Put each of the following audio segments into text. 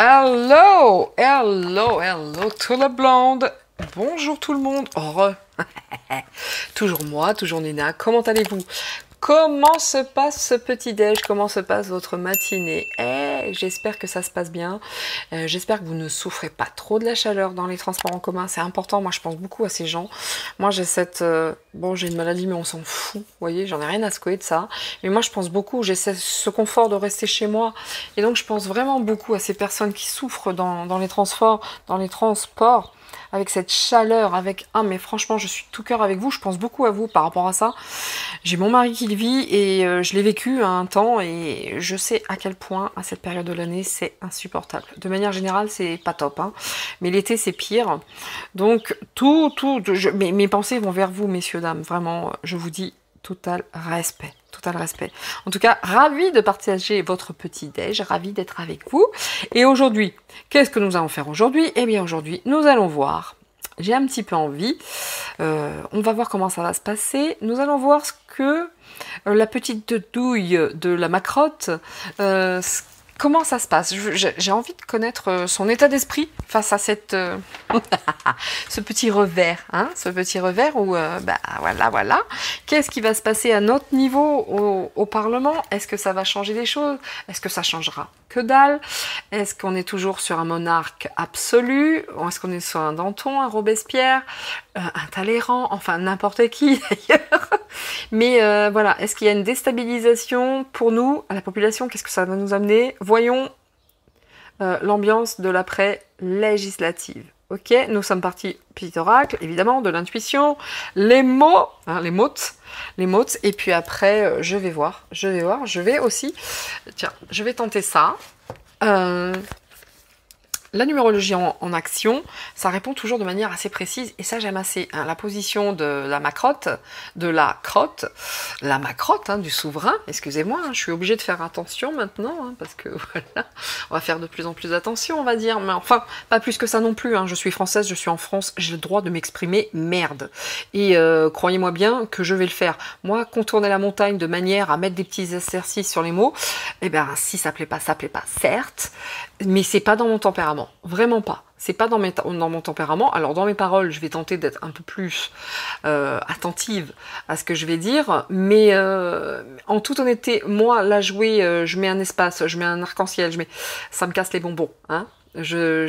Hello, hello, hello tout le blonde. Bonjour tout le monde. Heureux. Toujours moi, toujours Nina. Comment allez-vous? Comment se passe ce petit-déj? Comment se passe votre matinée? J'espère que ça se passe bien. J'espère que vous ne souffrez pas trop de la chaleur dans les transports en commun. C'est important. Moi, je pense beaucoup à ces gens. Moi, j'ai bon, j'ai une maladie, mais on s'en fout. Vous voyez, j'en ai rien à secouer de ça. Mais moi, je pense beaucoup. J'ai ce confort de rester chez moi. Et donc, je pense vraiment beaucoup à ces personnes qui souffrent dans les transports, avec cette chaleur, mais franchement, je suis tout cœur avec vous, je pense beaucoup à vous par rapport à ça. J'ai mon mari qui le vit et je l'ai vécu un temps et je sais à quel point, à cette période de l'année, c'est insupportable. De manière générale, c'est pas top, hein. Mais l'été, c'est pire. Donc, mes pensées vont vers vous, messieurs, dames. Vraiment, je vous dis total respect. Total respect. En tout cas, ravi de partager votre petit-déj, ravi d'être avec vous. Et aujourd'hui, qu'est-ce que nous allons faire aujourd'hui? Eh bien, aujourd'hui, nous allons voir. J'ai un petit peu envie. On va voir comment ça va se passer. Nous allons voir ce que la petite douille de la macrotte, comment ça se passe. J'ai envie de connaître son état d'esprit face à ce petit revers, hein, ce petit revers où, voilà. Qu'est-ce qui va se passer à notre niveau au Parlement? Est-ce que ça va changer des choses? Est-ce que ça changera que dalle? Est-ce qu'on est toujours sur un monarque absolu? Ou est-ce qu'on est sur un Danton, un Robespierre, un Talleyrand, enfin n'importe qui d'ailleurs? Mais voilà, est-ce qu'il y a une déstabilisation pour nous, à la population? Qu'est-ce que ça va nous amener? Voyons l'ambiance de l'après-législative. Ok, nous sommes partis, petit oracle, évidemment, de l'intuition, les mots, hein, les mots, et puis après, je vais aussi, tiens, je vais tenter ça. La numérologie en action, ça répond toujours de manière assez précise, et ça j'aime assez. Hein, la position de la macrotte, hein, du souverain, excusez-moi, hein, je suis obligée de faire attention maintenant, hein, parce que voilà, on va faire de plus en plus attention, on va dire, mais enfin, pas plus que ça non plus, hein, je suis française, je suis en France, j'ai le droit de m'exprimer, merde. Et croyez-moi bien que je vais le faire. Moi, contourner la montagne de manière à mettre des petits exercices sur les mots, eh ben, si ça plaît pas, certes, mais c'est pas dans mon tempérament, vraiment pas. C'est pas dans mon tempérament. Alors dans mes paroles, je vais tenter d'être un peu plus attentive à ce que je vais dire, mais en toute honnêteté, moi, là, je mets un espace, je mets un arc-en-ciel, ça me casse les bonbons, hein. Je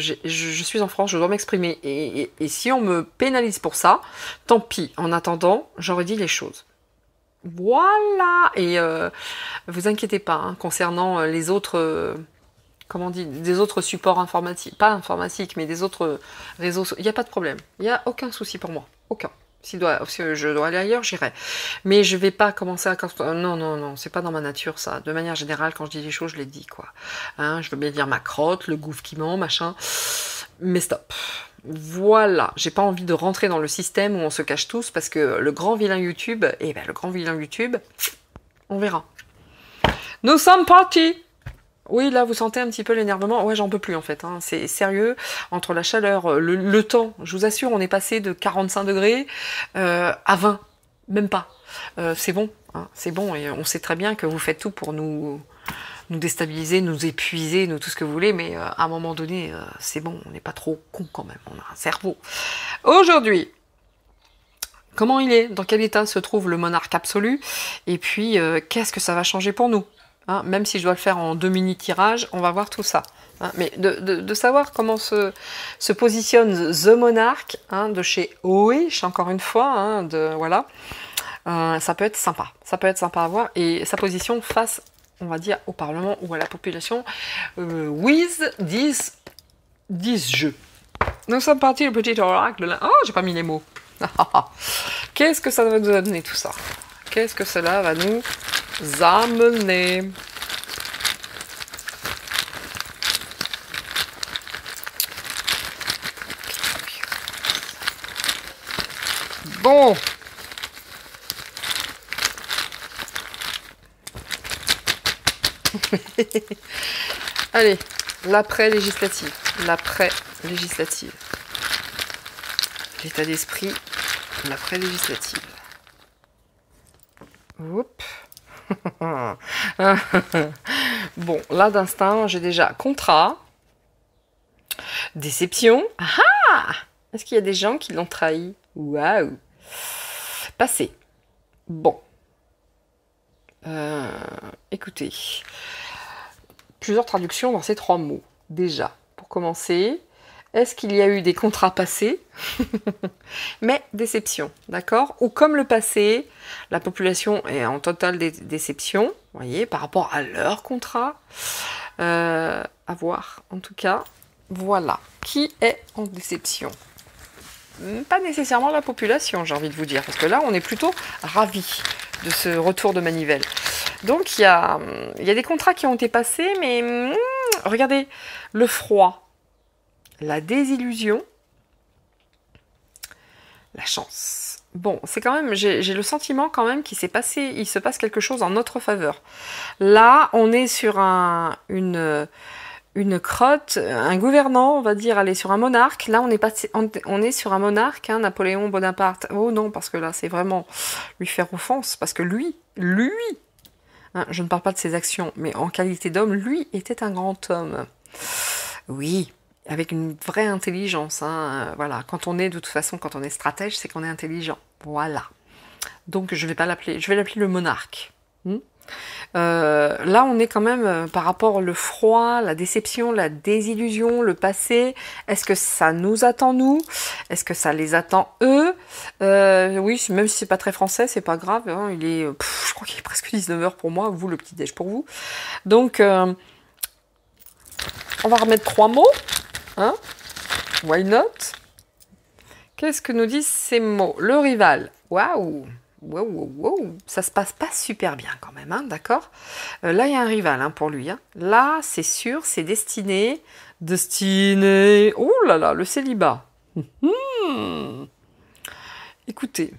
suis en France, je dois m'exprimer, et si on me pénalise pour ça, tant pis. En attendant, j'en redis les choses. Voilà. Et vous inquiétez pas, hein, concernant les autres... comment on dit, des autres supports informatiques, pas informatiques, mais des autres réseaux, il n'y a pas de problème, il n'y a aucun souci pour moi, aucun. Si je dois aller ailleurs, j'irai. Mais je vais pas commencer à... Non, c'est pas dans ma nature, ça. De manière générale, quand je dis les choses, je les dis, quoi. Hein, je veux bien dire ma crotte, le gouffre qui ment, machin, mais stop. Voilà, j'ai pas envie de rentrer dans le système où on se cache tous, parce que le grand vilain YouTube, on verra. Nous sommes partis! Oui, là, vous sentez un petit peu l'énervement. Ouais, j'en peux plus, en fait. Hein. C'est sérieux. Entre la chaleur, le temps, je vous assure, on est passé de 45 degrés à 20. Même pas. C'est bon. Hein, c'est bon. Et on sait très bien que vous faites tout pour nous déstabiliser, nous épuiser, tout ce que vous voulez. Mais à un moment donné, c'est bon. On n'est pas trop con quand même. On a un cerveau. Aujourd'hui, comment il est? Dans quel état se trouve le monarque absolu? Et puis, qu'est-ce que ça va changer pour nous? Hein, même si je dois le faire en 2 mini-tirages, on va voir tout ça. Hein, mais de savoir comment se positionne The Monarch, hein, de chez Wish, encore une fois, hein, voilà, ça peut être sympa. Ça peut être sympa à voir. Et sa position face, on va dire, au Parlement ou à la population, with this jeu. Nous sommes partis, le petit oracle. Oh, j'ai pas mis les mots. Qu'est-ce que ça va nous donner, tout ça? Qu'est-ce que cela va nous amener? Bon. Allez, l'après-législative. L'état d'esprit, l'après-législative. Oups. Bon, là d'instinct, j'ai déjà contrat, Déception. Ah! Est-ce qu'il y a des gens qui l'ont trahi? Waouh! Passé. Bon. Écoutez. Plusieurs traductions dans ces 3 mots. Déjà, pour commencer, est-ce qu'il y a eu des contrats passés? Mais déception, d'accord? Ou comme le passé, la population est en totale déception, vous voyez, par rapport à leur contrat. À voir, en tout cas. Voilà. Qui est en déception? Pas nécessairement la population, j'ai envie de vous dire, parce que là, on est plutôt ravis de ce retour de manivelle. Donc, il y a des contrats qui ont été passés, mais regardez, le froid, la désillusion, la chance. Bon, c'est quand même, j'ai le sentiment quand même qu'il il se passe quelque chose en notre faveur. Là, on est sur une crotte, un gouvernant, on va dire, allez, sur un monarque. Là, on est sur un monarque, hein, Napoléon Bonaparte. Oh non, parce que là, c'est vraiment lui faire offense, parce que lui, hein, je ne parle pas de ses actions, mais en qualité d'homme, lui était un grand homme. Oui, avec une vraie intelligence. Hein, voilà, quand on est, de toute façon, quand on est stratège, c'est qu'on est intelligent. Voilà. Donc, je vais l'appeler le monarque. Là, on est quand même par rapport au froid, la déception, la désillusion, le passé. Est-ce que ça nous attend, nous? Est-ce que ça les attend, eux? Oui, même si c'est pas très français, c'est pas grave. Hein, je crois qu'il est presque 19h pour moi, vous, le petit-déj pour vous. Donc, on va remettre 3 mots. Hein? Why not? Qu'est-ce que nous disent ces mots? Le rival. Waouh! Wow. Ça se passe pas super bien quand même, hein, d'accord? Là, il y a un rival hein, pour lui. Hein. Là, c'est sûr, c'est destiné. Oh là là, le célibat. Écoutez,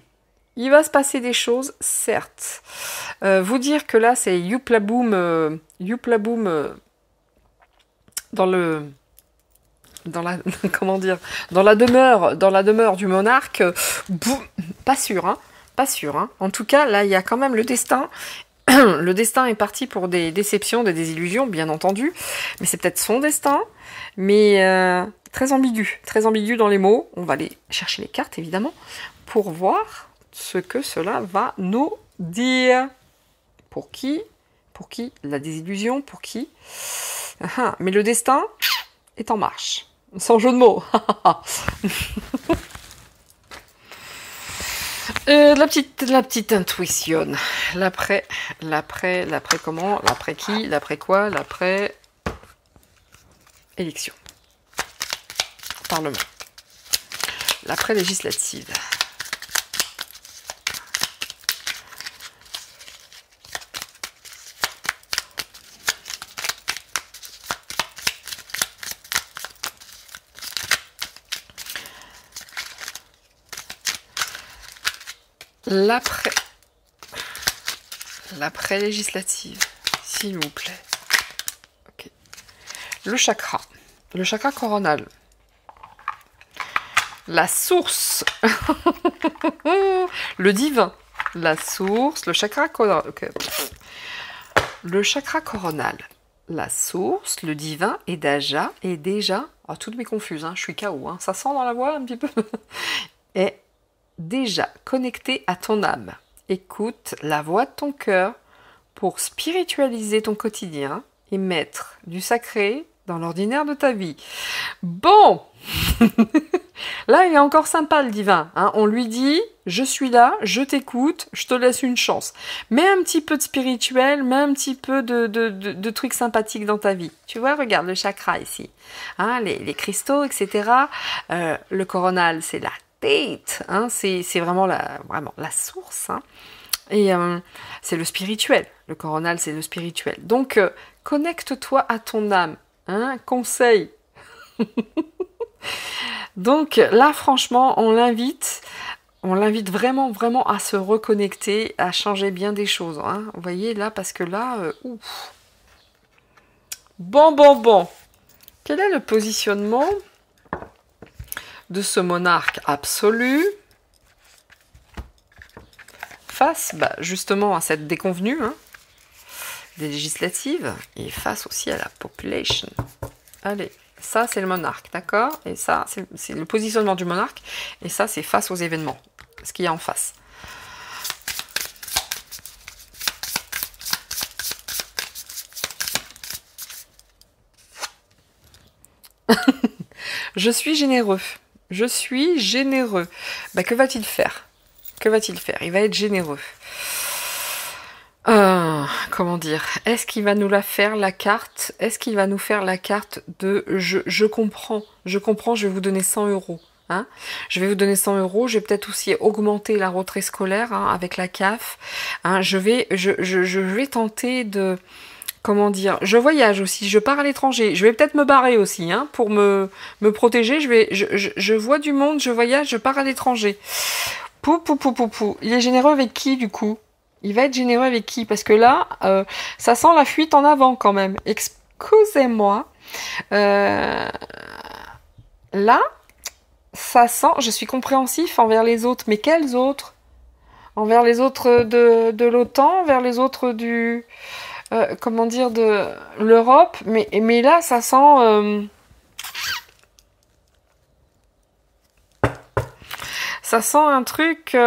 il va se passer des choses, certes. Vous dire que là, c'est youplaboum dans la demeure du monarque. Pas sûr, hein. Pas sûr, hein. En tout cas, là, il y a quand même le destin. Le destin est parti pour des déceptions, des désillusions, bien entendu. Mais c'est peut-être son destin. Mais très ambigu dans les mots. On va aller chercher les cartes, évidemment, pour voir ce que cela va nous dire. Pour qui la désillusion, pour qui? Mais le destin est en marche. Sans jeu de mots. La petite intuition. L'après comment? L'après qui? L'après quoi? L'après élection. Parlement. L'après législative. L'après législative, s'il vous plaît. Okay. Le chakra coronal. La source. Le divin. La source, le chakra coronal. Okay. Le chakra coronal. La source, le divin est déjà. Oh, toutes mes confuses, hein, je suis KO. Hein, ça sent dans la voix un petit peu. Est déjà connecté à ton âme. Écoute la voix de ton cœur pour spiritualiser ton quotidien et mettre du sacré dans l'ordinaire de ta vie. Bon. Là, il est encore sympa le divin. Hein. On lui dit, je suis là, je t'écoute, je te laisse une chance. Mets un petit peu de spirituel, mets un petit peu de trucs sympathiques dans ta vie. Tu vois, regarde le chakra ici. Hein, les cristaux, etc. Le coronal, c'est la tête. Hein, c'est vraiment la source. Hein. Et c'est le spirituel. Le coronal, c'est le spirituel. Donc, connecte-toi à ton âme. Hein, conseil. Donc là, franchement, on l'invite vraiment à se reconnecter, à changer bien des choses. Hein. Vous voyez, là, parce que là, ouf. Bon. Quel est le positionnement de ce monarque absolu face, justement, à cette déconvenue des législatives et face aussi à la population? Allez, ça c'est le monarque, d'accord? Et ça, c'est le positionnement du monarque. Et ça, c'est face aux événements, ce qu'il y a en face. Je suis généreux. Je suis généreux. Bah, que va-t-il faire? Que va-t-il faire? Il va être généreux. Comment dire? Est-ce qu'il va nous la faire, la carte? Est-ce qu'il va nous faire la carte de je comprends, je comprends, je vais vous donner 100 euros. Hein, je vais vous donner 100 euros. Je vais peut-être aussi augmenter la rentrée scolaire hein, avec la CAF. Hein, je vais tenter de... Comment dire? Je voyage aussi, je pars à l'étranger. Je vais peut-être me barrer aussi, hein, pour me protéger. Je vois du monde, je voyage, je pars à l'étranger. Pou, pou, pou, pou, pou. Il est généreux avec qui, du coup? Il va être généreux avec qui? Parce que là, ça sent la fuite en avant, quand même. Excusez-moi. Là, ça sent... Je suis compréhensif envers les autres. Mais quels autres? Envers les autres de l'OTAN? Envers les autres du... comment dire, de l'Europe, mais là, ça sent... ça sent un truc...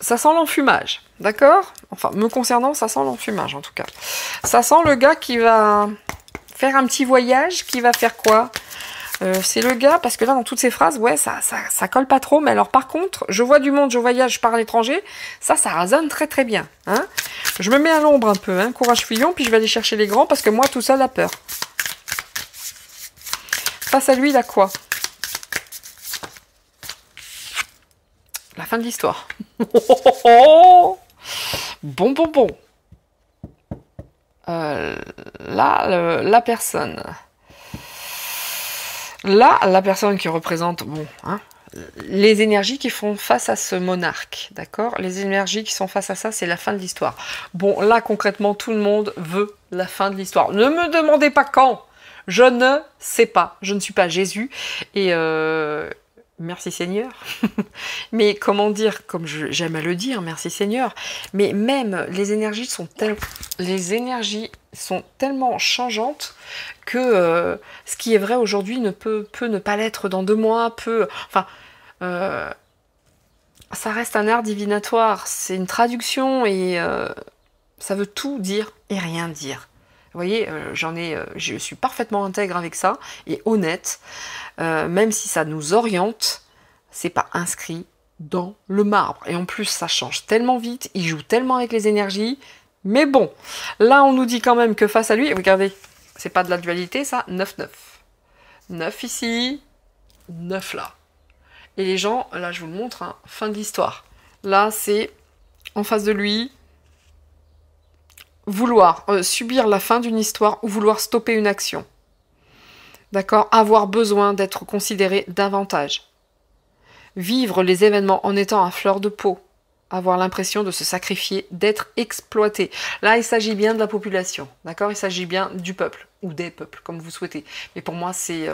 ça sent l'enfumage, d'accord? Enfin, me concernant, ça sent l'enfumage, en tout cas. Ça sent le gars qui va faire un petit voyage, qui va faire quoi? C'est le gars, parce que là, dans toutes ces phrases, ouais, ça colle pas trop, mais alors par contre, je vois du monde, je voyage, je pars à l'étranger, ça résonne très très bien, hein. Je me mets à l'ombre un peu, hein, courage fuyons, puis je vais aller chercher les grands, parce que moi, tout seul, a peur. Face à lui, il a quoi? La fin de l'histoire. Bon. Là, la personne... Là, la personne qui représente, bon, hein, les énergies qui font face à ce monarque, d'accord? Les énergies qui sont face à ça, c'est la fin de l'histoire. Bon, là, concrètement, tout le monde veut la fin de l'histoire. Ne me demandez pas quand. Je ne sais pas. Je ne suis pas Jésus. Et merci Seigneur. Mais comment dire, comme j'aime à le dire, merci Seigneur. Mais même les énergies sont tellement changeantes que ce qui est vrai aujourd'hui peut ne pas l'être dans 2 mois, enfin, ça reste un art divinatoire, c'est une traduction et ça veut tout dire et rien dire. Vous voyez, je suis parfaitement intègre avec ça et honnête, même si ça nous oriente, c'est pas inscrit dans le marbre. Et en plus, ça change tellement vite, il joue tellement avec les énergies. Mais bon, là, on nous dit quand même que face à lui, regardez, c'est pas de la dualité, ça, 9-9. 9 ici, 9 là. Et les gens, là, je vous le montre, hein, fin de l'histoire. Là, c'est en face de lui, vouloir subir la fin d'une histoire ou vouloir stopper une action. D'accord? Avoir besoin d'être considéré davantage. Vivre les événements en étant à fleur de peau. Avoir l'impression de se sacrifier, d'être exploité. Là, il s'agit bien de la population, d'accord? Il s'agit bien du peuple, ou des peuples, comme vous souhaitez. Mais pour moi, c'est...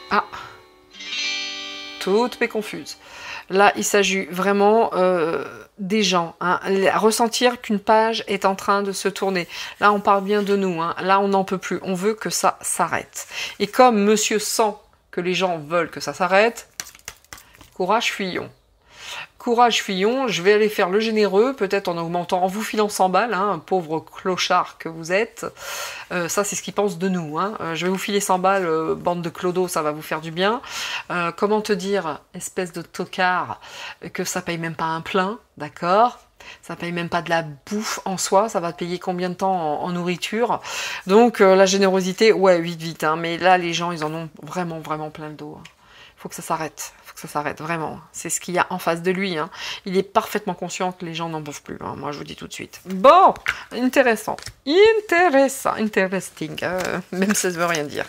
Ah! Toutes mes confuses. Là, il s'agit vraiment des gens. Hein, ressentir qu'une page est en train de se tourner. Là, on parle bien de nous. Hein, là, on n'en peut plus. On veut que ça s'arrête. Et comme monsieur sent que les gens veulent que ça s'arrête, courage, fuyons. Courage, fuyons, je vais aller faire le généreux, peut-être en augmentant, en vous filant 100 balles, hein, pauvre clochard que vous êtes. Ça, c'est ce qu'ils pensent de nous. Hein. Je vais vous filer 100 balles, bande de clodos, ça va vous faire du bien. Comment te dire, espèce de tocard, que ça paye même pas un plein, d'accord? Ça paye même pas de la bouffe en soi, ça va te payer combien de temps en nourriture. Donc, la générosité, ouais, vite, hein, mais là, les gens, ils en ont vraiment plein le dos. Hein. Faut que ça s'arrête. Ça s'arrête, vraiment. C'est ce qu'il y a en face de lui. Hein. Il est parfaitement conscient que les gens n'en peuvent plus. Hein. Moi, je vous dis tout de suite. Bon, intéressant. Interesting. Même si ça ne veut rien dire.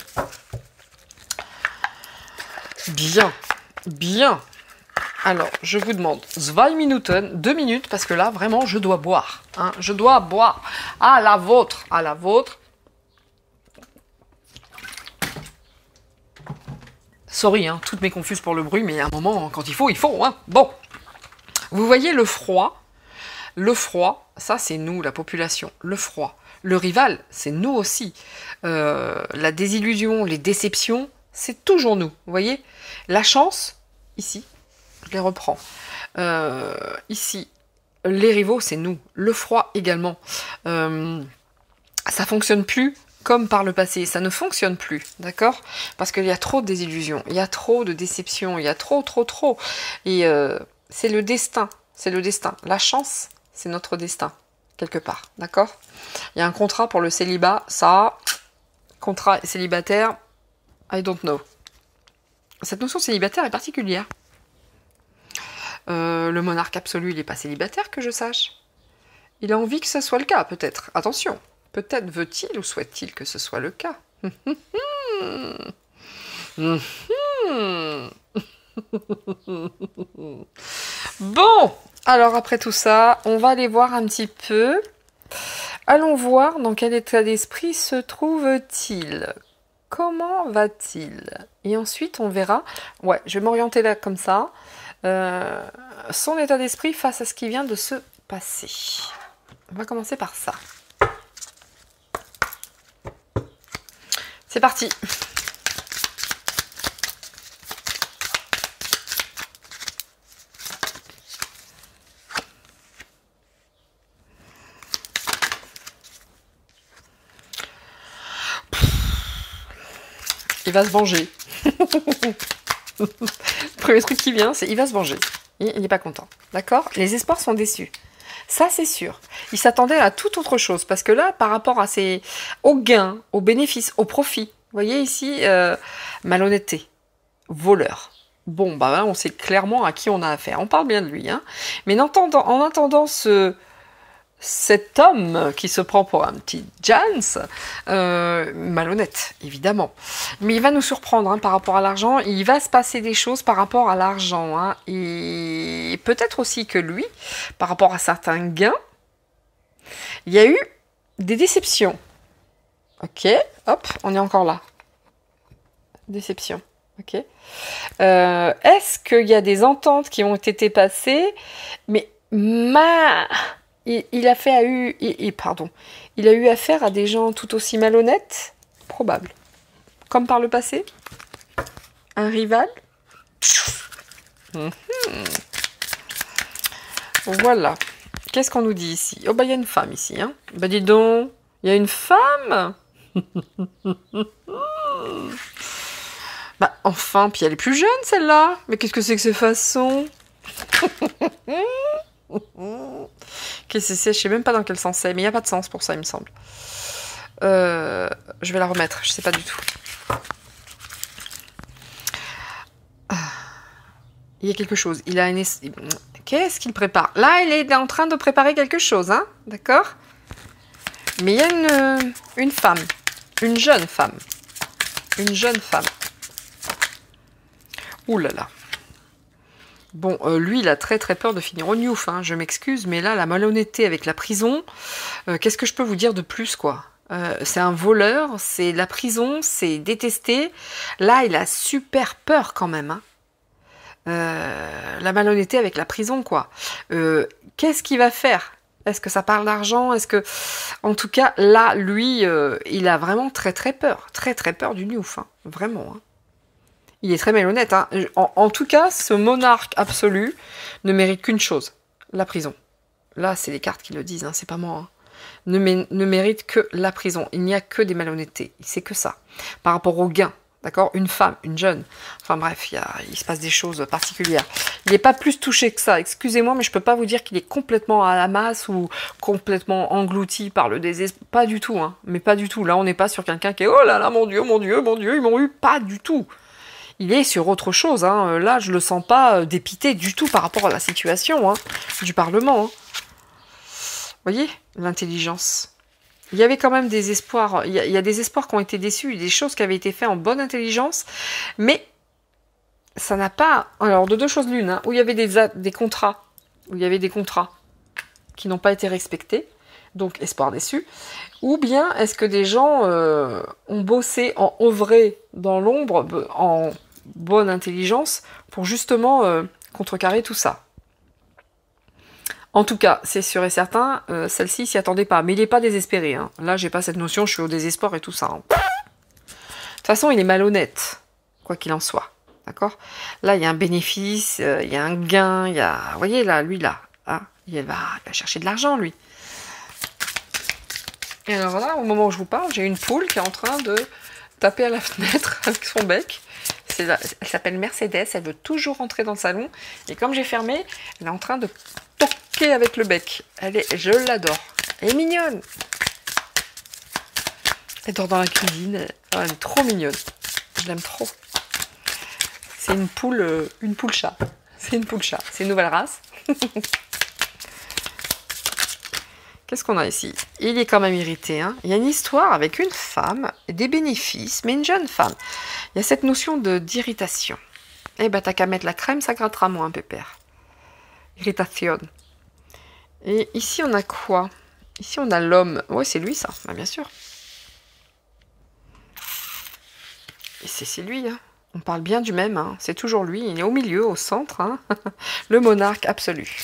Bien. Alors, je vous demande 2 Minuten, 2 minutes, parce que là, vraiment, je dois boire. Hein. Je dois boire. À la vôtre. Sorry, hein, toutes mes confuses pour le bruit, mais à un moment, quand il faut, hein. Bon, vous voyez le froid, ça c'est nous, la population, le froid. Le rival, c'est nous aussi. La désillusion, les déceptions, c'est toujours nous. Vous voyez? La chance, ici, je les reprends. Ici, les rivaux, c'est nous. Le froid également. Ça fonctionne plus comme par le passé. Ça ne fonctionne plus, d'accord? Parce qu'il y a trop de désillusions, il y a trop de déceptions, il y a trop. Et c'est le destin. C'est le destin. La chance, c'est notre destin, quelque part, d'accord? Il y a un contrat pour le célibat, ça, contrat célibataire, I don't know. Cette notion de célibataire est particulière. Le monarque absolu, il n'est pas célibataire, que je sache. Il a envie que ce soit le cas, peut-être. Attention, peut-être veut-il ou souhaite-t-il que ce soit le cas. Bon, alors après tout ça, on va aller voir un petit peu. Allons voir dans quel état d'esprit se trouve-t-il. Comment va-t-il? Et ensuite, on verra. Ouais, je vais m'orienter là comme ça. Son état d'esprit face à ce qui vient de se passer. On va commencer par ça. C'est parti. Il va se venger. Le premier truc qui vient, c'est il va se venger. Il n'est pas content. D'accord? Les espoirs sont déçus. Ça, c'est sûr. Il s'attendait à toute autre chose. Parce que là, par rapport à aux gains, aux bénéfices, aux profits, vous voyez ici, malhonnêteté, voleur. Bon, bah là, on sait clairement à qui on a affaire. On parle bien de lui. Hein. Mais en attendant cet homme qui se prend pour un petit Jans, malhonnête, évidemment. Mais il va nous surprendre hein, par rapport à l'argent. Il va se passer des choses par rapport à l'argent. Hein, et peut-être aussi que lui, par rapport à certains gains, il y a eu des déceptions. Ok, hop, on est encore là. Déception. Ok. Est-ce qu'il y a des ententes qui ont été passées? Mais il a eu affaire à des gens tout aussi malhonnêtes? Probable. Comme par le passé? Un rival? Voilà. Qu'est-ce qu'on nous dit ici? Oh bah il y a une femme ici. Hein. Bah dis donc, il y a une femme? Bah enfin, puis elle est plus jeune celle-là. Mais qu'est-ce que c'est que ces façons? Qu'est-ce que c'est? Je sais même pas dans quel sens c'est, mais il n'y a pas de sens pour ça, il me semble. Je vais la remettre, je sais pas du tout. Il y a quelque chose. Il a une... Qu'est-ce qu'il prépare? Là, il est en train de préparer quelque chose, hein? D'accord? Mais il y a une femme. Une jeune femme. Une jeune femme. Ouh là là. Bon, lui, il a très peur de finir au Newf, hein, je m'excuse, mais là, la malhonnêteté avec la prison, qu'est-ce que je peux vous dire de plus, quoi? C'est un voleur, c'est la prison, c'est détesté. Là, il a super peur quand même, hein. La malhonnêteté avec la prison, quoi. Qu'est-ce qu'il va faire? Est-ce que ça parle d'argent? Est-ce que... En tout cas, là, lui, il a vraiment très peur. Très peur du Newf, hein. Vraiment, hein. Il est très malhonnête. Hein. En tout cas, ce monarque absolu ne mérite qu'une chose, la prison. Là, c'est les cartes qui le disent, hein, c'est pas moi. Hein. Ne mérite que la prison. Il n'y a que des malhonnêtetés. C'est que ça. Par rapport au gain, d'accord? Une femme, une jeune. Enfin bref, il se passe des choses particulières. Il n'est pas plus touché que ça. Excusez-moi, mais je peux pas vous dire qu'il est complètement à la masse ou complètement englouti par le désespoir. Pas du tout, hein. Mais pas du tout. Là, on n'est pas sur quelqu'un qui est « Oh là là, mon Dieu, ils m'ont eu ». Pas du tout. Il est sur autre chose. Hein. Là, je le sens pas dépité du tout par rapport à la situation hein, du Parlement. Hein. Vous voyez, l'intelligence. Il y avait quand même des espoirs. Il y a des espoirs qui ont été déçus, des choses qui avaient été faites en bonne intelligence, mais ça n'a pas... Alors, de deux choses l'une, hein, où il y avait des contrats, qui n'ont pas été respectés, donc espoir déçu, ou bien est-ce que des gens ont bossé, ont œuvré dans l'ombre, en bonne intelligence, pour justement contrecarrer tout ça. En tout cas, c'est sûr et certain, celle-ci s'y attendait pas. Mais il n'est pas désespéré. Hein. Là, j'ai pas cette notion, je suis au désespoir et tout ça. Hein. De toute façon, il est malhonnête, quoi qu'il en soit. D'accord? Là, il y a un bénéfice, il y a un gain, il y a... Vous voyez, là, lui, là. Hein, il va chercher de l'argent, lui. Et alors là, au moment où je vous parle, j'ai une poule qui est en train de taper à la fenêtre avec son bec. Elle s'appelle Mercedes, elle veut toujours rentrer dans le salon. Et comme j'ai fermé, elle est en train de toquer avec le bec. Je l'adore. Elle est mignonne. Elle dort dans la cuisine. Oh, elle est trop mignonne. Je l'aime trop. C'est une poule chat. C'est une poule chat. C'est une nouvelle race. Qu'est-ce qu'on a ici? Il est quand même irrité. Hein. Il y a une histoire avec une femme, des bénéfices, mais une jeune femme. Il y a cette notion d'irritation. Eh ben, t'as qu'à mettre la crème, ça grattera moins, pépère. Irritation. Et ici, on a quoi? Ici, on a l'homme. Ouais, c'est lui, ça. Bah, bien sûr. Et c'est lui, hein. On parle bien du même. Hein. C'est toujours lui. Il est au milieu, au centre. Hein. Le monarque absolu.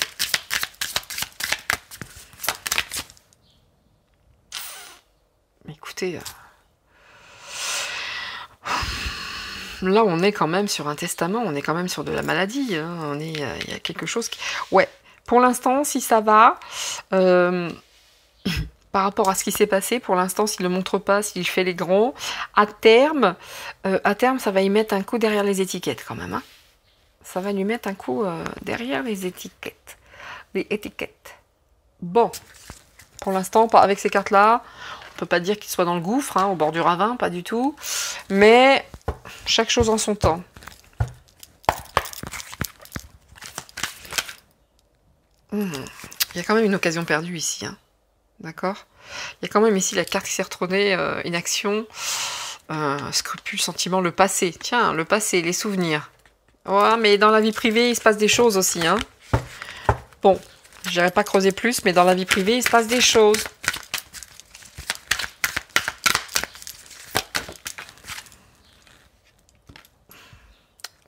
Écoutez, là on est quand même sur un testament, on est quand même sur de la maladie, hein. Il y a quelque chose qui... Ouais, pour l'instant, si ça va, par rapport à ce qui s'est passé, pour l'instant, s'il ne le montre pas, s'il fait les grands, à terme, ça va y mettre un coup derrière les étiquettes quand même. Hein. Ça va lui mettre un coup derrière les étiquettes. Les étiquettes. Bon, pour l'instant, avec ces cartes-là, on peut pas dire qu'il soit dans le gouffre, hein, au bord du ravin, pas du tout. Mais chaque chose en son temps. Il y a quand même une occasion perdue ici. Hein. D'accord? Il y a quand même ici la carte qui s'est retournée, inaction, scrupule, sentiment, le passé. Tiens, le passé, les souvenirs. Ouais, mais dans la vie privée, il se passe des choses aussi. Hein. Bon, je n'irai pas creuser plus, mais dans la vie privée, il se passe des choses.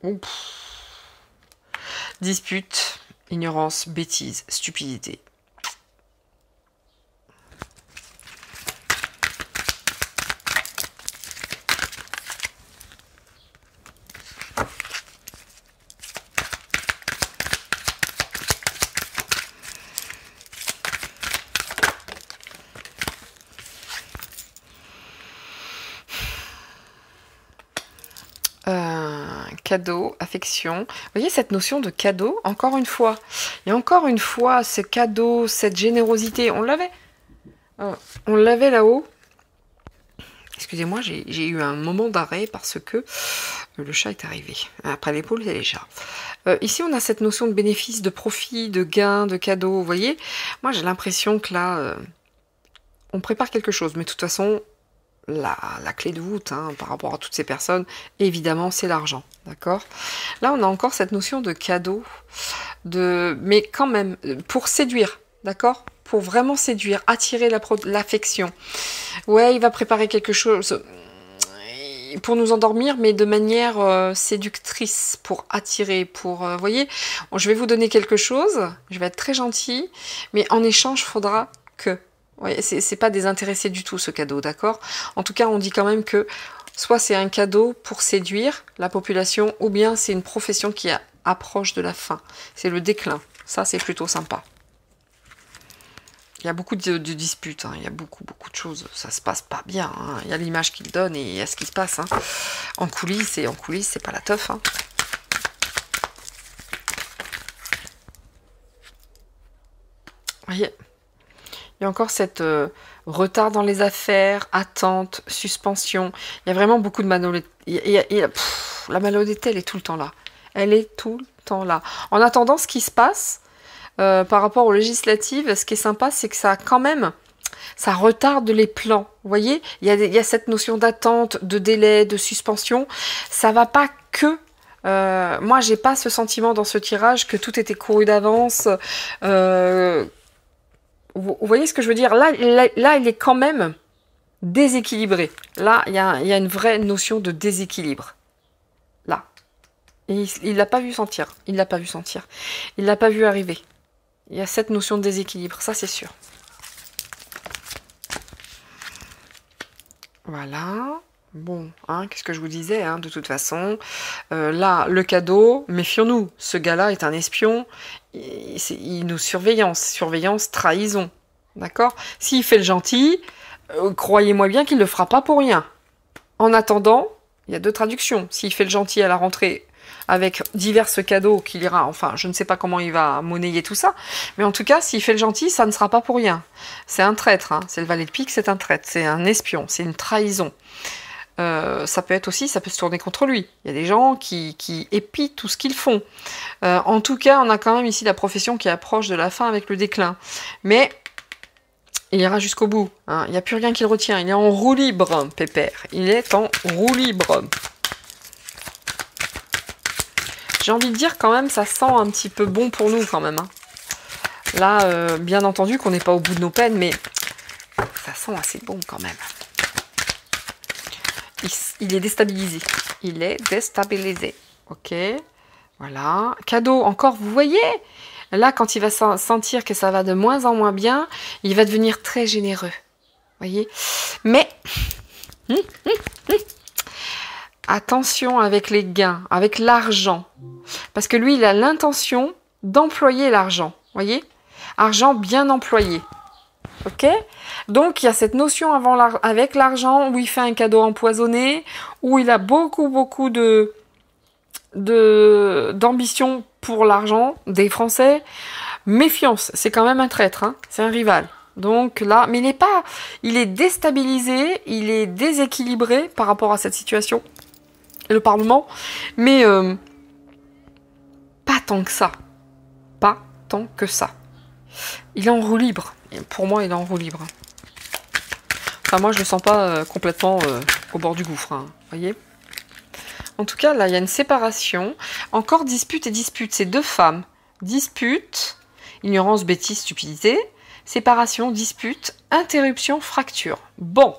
Oups. Dispute, ignorance, bêtise, stupidité. Cadeau, affection. Vous voyez cette notion de cadeau, encore une fois. Et encore une fois, ce cadeau, cette générosité, on l'avait. On l'avait là-haut. Excusez-moi, j'ai eu un moment d'arrêt parce que le chat est arrivé. Après l'épaule, c'est les chats. Ici, on a cette notion de bénéfice, de profit, de gain, de cadeau. Vous voyez, moi, j'ai l'impression que là, on prépare quelque chose. Mais de toute façon, la clé de voûte hein, par rapport à toutes ces personnes, évidemment, c'est l'argent. D'accord? Là, on a encore cette notion de cadeau, mais quand même, pour séduire. D'accord? Pour vraiment séduire, attirer l'affection. Ouais, il va préparer quelque chose pour nous endormir, mais de manière séductrice, pour attirer, pour... vous voyez, je vais vous donner quelque chose, je vais être très gentille, mais en échange, il faudra que... Ouais, c'est pas désintéressé du tout, ce cadeau, d'accord? En tout cas, on dit quand même que soit c'est un cadeau pour séduire la population, ou bien c'est une profession qui approche de la fin. C'est le déclin. Ça, c'est plutôt sympa. Il y a beaucoup de disputes, hein. Il y a beaucoup de choses. Ça se passe pas bien. Hein. Il y a l'image qu'il donne et il y a ce qui se passe. Hein. En coulisses, c'est pas la teuf. Hein. Vous voyez, il y a encore cette retard dans les affaires, attente, suspension. Il y a vraiment beaucoup de malhonnêteté. La malhonnêteté, elle est tout le temps là. Elle est tout le temps là. En attendant, ce qui se passe... par rapport aux législatives, ce qui est sympa, c'est que ça quand même, ça retarde les plans. Vous voyez, il y a cette notion d'attente, de délai, de suspension. Ça va pas que... moi, j'ai pas ce sentiment dans ce tirage que tout était couru d'avance. Vous voyez ce que je veux dire? Là, il est quand même déséquilibré. Là, il y a une vraie notion de déséquilibre. Là. Et il l'a pas vu sentir. Il l'a pas vu sentir. Il l'a pas vu arriver. Il y a cette notion de déséquilibre, ça c'est sûr. Voilà. Bon, hein, qu'est-ce que je vous disais, hein, de toute façon. Là, le cadeau, méfions-nous. Ce gars-là est un espion. Il nous surveillance, trahison. D'accord? S'il fait le gentil, croyez-moi bien qu'il ne le fera pas pour rien. En attendant, il y a 2 traductions. S'il fait le gentil à la rentrée avec divers cadeaux qu'il ira, enfin, je ne sais pas comment il va monnayer tout ça, mais en tout cas, s'il fait le gentil, ça ne sera pas pour rien. C'est un traître, hein. C'est le valet de pique, c'est un traître, c'est un espion, c'est une trahison. Ça peut être aussi, ça peut se tourner contre lui. Il y a des gens qui épient tout ce qu'ils font. En tout cas, on a quand même ici la profession qui approche de la fin avec le déclin. Mais il ira jusqu'au bout. Hein. Il n'y a plus rien qui le retient. Il est en roue libre, Pépère. Il est en roue libre. J'ai envie de dire quand même, ça sent un petit peu bon pour nous quand même. Hein. Là, bien entendu qu'on n'est pas au bout de nos peines, mais ça sent assez bon quand même. Il est déstabilisé. Il est déstabilisé. Ok. Voilà. Cadeau, encore, vous voyez? Là, quand il va sentir que ça va de moins en moins bien, il va devenir très généreux. Voyez? Mais, attention avec les gains, avec l'argent. Parce que lui, il a l'intention d'employer l'argent. Voyez? Argent bien employé. Ok? Donc, il y a cette notion avec l'argent où il fait un cadeau empoisonné, où il a beaucoup d'ambition pour l'argent des Français. Méfiance, c'est quand même un traître, hein, c'est un rival. Donc là, mais il est déstabilisé, il est déséquilibré par rapport à cette situation. Et le Parlement, mais pas tant que ça. Pas tant que ça. Il est en roue libre. Pour moi, il est en roue libre. Enfin, moi, je le sens pas complètement au bord du gouffre. Hein, voyez? En tout cas, là, il y a une séparation. Encore dispute et dispute. C'est 2 femmes. Dispute, ignorance, bêtise, stupidité. Séparation, dispute, interruption, fracture. Bon.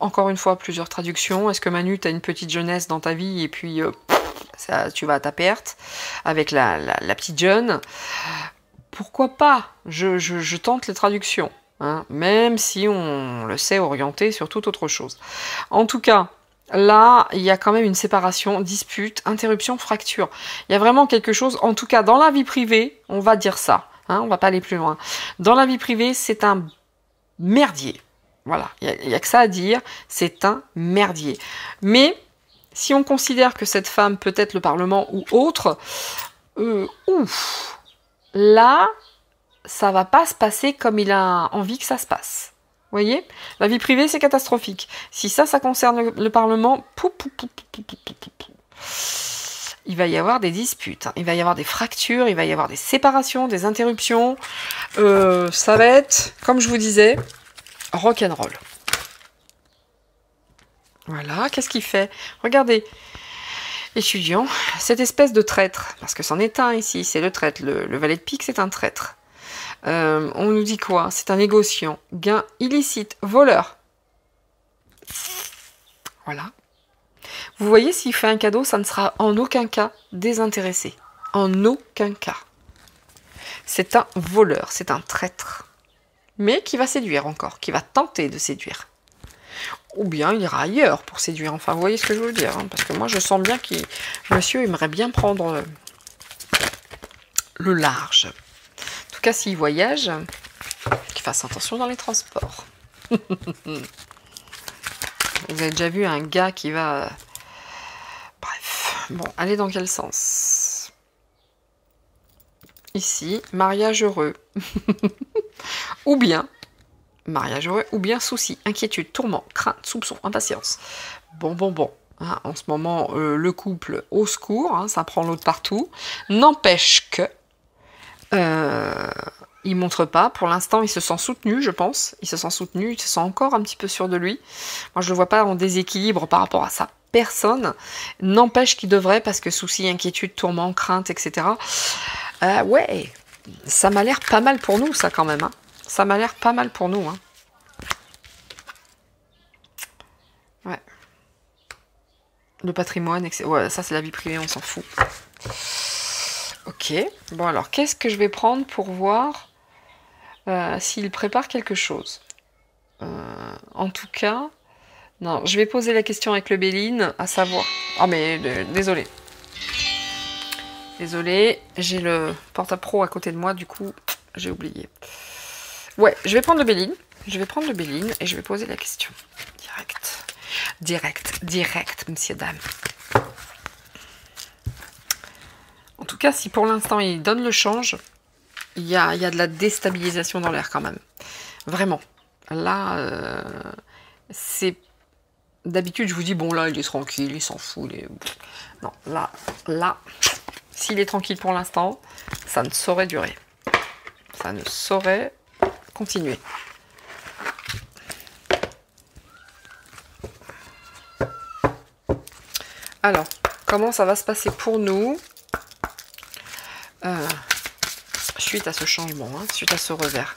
Encore une fois, plusieurs traductions. Est-ce que Manu, tu as une petite jeunesse dans ta vie et puis ça, tu vas à ta perte avec la petite jeune? Pourquoi pas? Je tente les traductions. Hein, même si on le sait orienté sur toute autre chose. En tout cas, là, il y a quand même une séparation, dispute, interruption, fracture. Il y a vraiment quelque chose, en tout cas dans la vie privée, on va dire ça. Hein, on va pas aller plus loin. Dans la vie privée, c'est un merdier. Voilà, il y a que ça à dire, c'est un merdier. Mais, si on considère que cette femme peut être le Parlement ou autre, là, ça va pas se passer comme il a envie que ça se passe. Vous voyez? La vie privée, c'est catastrophique. Si ça concerne le Parlement, il va y avoir des disputes, hein. Il va y avoir des fractures, il va y avoir des séparations, des interruptions. Ça va être, comme je vous disais, rock'n'roll. Voilà, qu'est-ce qu'il fait? Regardez, étudiant, cette espèce de traître, parce que c'en est un ici, c'est le traître, le valet de pique, c'est un traître. On nous dit quoi? C'est un négociant, gain illicite, voleur. Voilà. Vous voyez, s'il fait un cadeau, ça ne sera en aucun cas désintéressé. En aucun cas. C'est un voleur, c'est un traître. Mais qui va séduire encore, qui va tenter de séduire. Ou bien il ira ailleurs pour séduire. Enfin, vous voyez ce que je veux dire, hein, parce que moi, je sens bien que monsieur aimerait bien prendre le large. En tout cas, s'il voyage, qu'il fasse attention dans les transports. Vous avez déjà vu un gars qui va... Bref, bon, aller dans quel sens? Ici, mariage heureux. Ou bien, mariage heureux, ou bien souci, inquiétude, tourment, crainte, soupçon, impatience. Bon. Hein, en ce moment, le couple au secours, hein, ça prend l'autre partout. N'empêche que... il montre pas, pour l'instant il se sent soutenu, je pense, il se sent encore un petit peu sûr de lui. Moi je le vois pas en déséquilibre par rapport à sa personne, n'empêche qu'il devrait, parce que soucis, inquiétude, tourment, crainte, etc. Ouais, ça m'a l'air pas mal pour nous, ça quand même, hein. Ça m'a l'air pas mal pour nous, hein. Ouais. Le patrimoine, etc. Ouais, ça c'est la vie privée, on s'en fout. Ok. Bon alors, qu'est-ce que je vais prendre pour voir s'il prépare quelque chose? En tout cas, non, je vais poser la question avec le Béline, à savoir... Ah mais, désolé. Désolé, j'ai le portable pro à côté de moi, du coup, j'ai oublié. Ouais, je vais prendre le Béline. Je vais prendre le Béline et je vais poser la question. Direct, monsieur, dame. En tout cas, si pour l'instant il donne le change, il y a de la déstabilisation dans l'air quand même. Vraiment. Là, c'est... D'habitude, je vous dis, bon là, il est tranquille, il s'en fout. Non, là, s'il est tranquille pour l'instant, ça ne saurait durer. Ça ne saurait continuer. Alors, comment ça va se passer pour nous suite à ce changement, hein, suite à ce revers?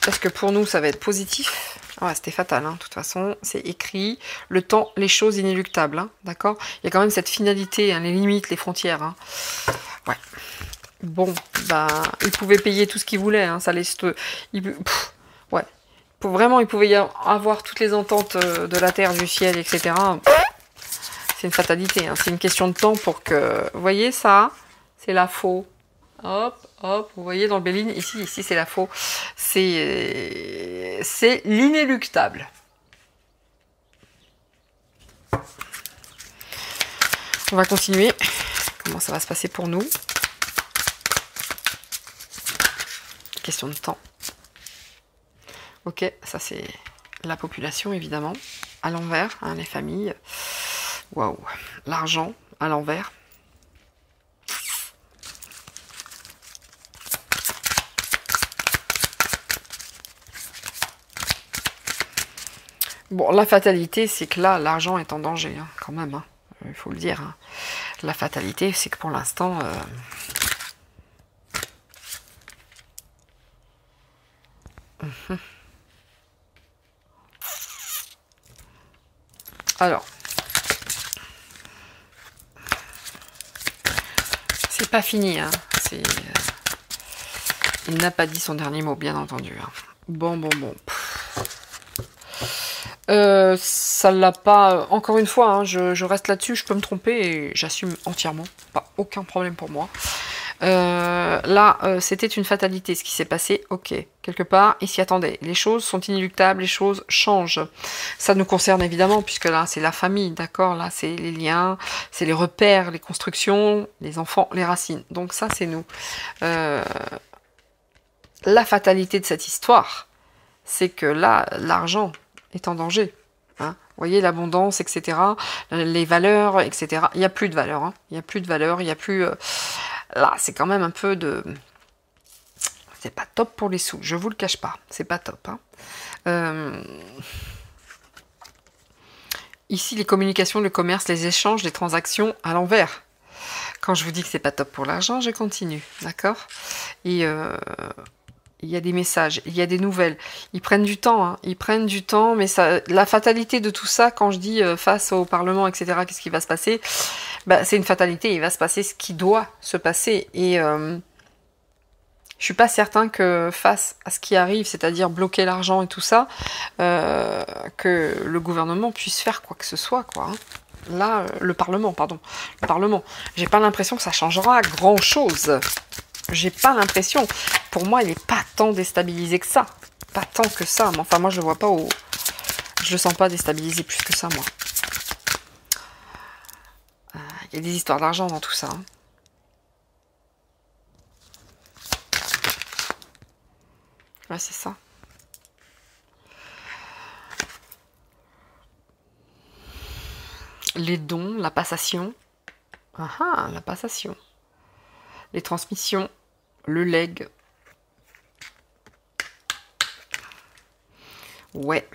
Est-ce que pour nous, ça va être positif? Ouais, c'était fatal, hein, de toute façon, c'est écrit. Le temps, les choses inéluctables, hein, d'accord? Il y a quand même cette finalité, hein, les limites, les frontières. Hein. Ouais. Bon, bah, il pouvait payer tout ce qu'il voulait, hein, ça laisse... ouais. Vraiment, il pouvait y avoir toutes les ententes de la terre, du ciel, etc. C'est une fatalité, hein, c'est une question de temps pour que... Vous voyez ça? C'est la faux. Hop, hop, vous voyez dans le Béline, ici c'est la faux. C'est l'inéluctable. On va continuer. Comment ça va se passer pour nous? Question de temps. Ok, ça c'est la population évidemment. À l'envers, hein, les familles. Waouh, l'argent à l'envers. Bon, la fatalité, c'est que là, l'argent est en danger, hein, quand même, hein, il faut le dire. Hein. La fatalité, c'est que pour l'instant... Alors, c'est pas fini, hein. Il n'a pas dit son dernier mot, bien entendu. Hein. Bon. Ça l'a pas... Encore une fois, hein, je reste là-dessus, je peux me tromper et j'assume entièrement. Pas aucun problème pour moi. Là, c'était une fatalité ce qui s'est passé. Ok, quelque part, il s'y attendait. Les choses sont inéluctables, les choses changent. Ça nous concerne évidemment, puisque là, c'est la famille, d'accord? Là, c'est les liens, c'est les repères, les constructions, les enfants, les racines. Donc ça, c'est nous. La fatalité de cette histoire, c'est que là, l'argent est en danger. Hein, vous voyez, l'abondance, etc. Les valeurs, etc. Il n'y a plus de valeur. Hein, il n'y a plus de valeur, il n'y a plus... Là, c'est quand même un peu de... C'est pas top pour les sous, je vous le cache pas. C'est pas top. Hein. Ici, les communications, le commerce, les échanges, les transactions à l'envers. Quand je vous dis que c'est pas top pour l'argent, je continue. D'accord? Et... il y a des messages, il y a des nouvelles. Ils prennent du temps, hein. Ils prennent du temps, mais ça, la fatalité de tout ça, quand je dis face au Parlement, etc., qu'est-ce qui va se passer? Bah, c'est une fatalité, il va se passer ce qui doit se passer. Et je suis pas certain que face à ce qui arrive, c'est-à-dire bloquer l'argent et tout ça, que le gouvernement puisse faire quoi que ce soit, quoi. Hein. Là, le Parlement, pardon. Le Parlement. J'ai pas l'impression que ça changera grand-chose. J'ai pas l'impression. Pour moi, il n'est pas tant déstabilisé que ça. Pas tant que ça. Mais enfin, moi, je le vois pas au... Je le sens pas déstabilisé plus que ça, moi. Il y a des histoires d'argent dans tout ça. Hein. Ouais, c'est ça. Les dons, la passation. Ah, la passation. Les transmissions, le legs. Ouais,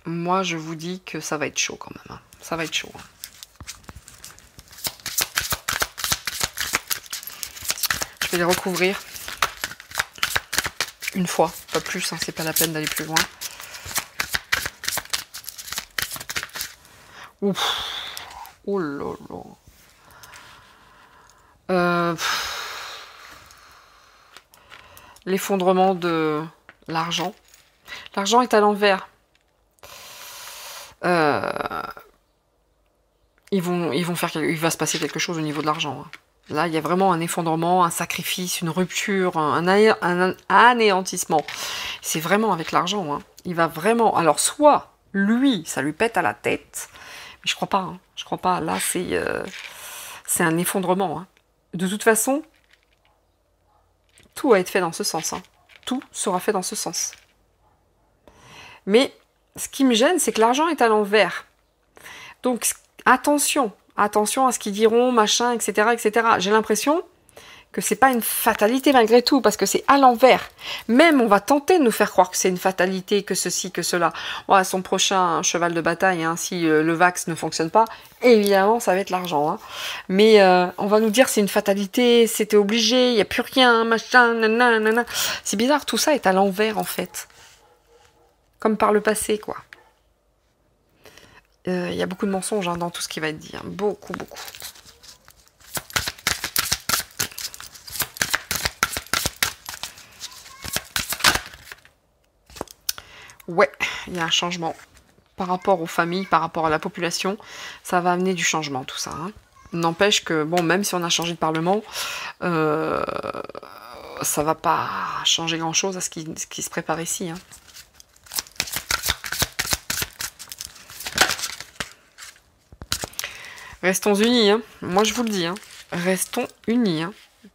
moi je vous dis que ça va être chaud quand même. Hein. Ça va être chaud. Hein. Je vais les recouvrir une fois, pas plus, hein, c'est pas la peine d'aller plus loin. Ouf. Oh là là. L'effondrement de l'argent. L'argent est à l'envers. Il va se passer quelque chose au niveau de l'argent. Là, il y a vraiment un effondrement, un sacrifice, une rupture, un anéantissement. C'est vraiment avec l'argent. Il va vraiment... Alors, soit, lui, ça lui pète à la tête, mais je crois pas. Je crois pas. Là, c'est un effondrement. De toute façon, tout va être fait dans ce sens. Tout sera fait dans ce sens. Mais ce qui me gêne, c'est que l'argent est à l'envers. Donc, attention à ce qu'ils diront, machin, etc., etc. J'ai l'impression que c'est pas une fatalité malgré tout, parce que c'est à l'envers. Même, on va tenter de nous faire croire que c'est une fatalité, que ceci, que cela. Ouais, son prochain cheval de bataille, si le Vax ne fonctionne pas, évidemment, ça va être l'argent. Mais on va nous dire c'est une fatalité, c'était obligé, il n'y a plus rien, machin, nanana. C'est bizarre, tout ça est à l'envers, en fait. Comme par le passé, quoi. Il y a beaucoup de mensonges dans tout ce qui va être dit. Beaucoup, beaucoup. Ouais, il y a un changement. Par rapport aux familles, par rapport à la population, ça va amener du changement, tout ça. N'empêche que, bon, même si on a changé de parlement, ça va pas changer grand-chose à ce qui se prépare ici. Restons unis, moi je vous le dis, restons unis.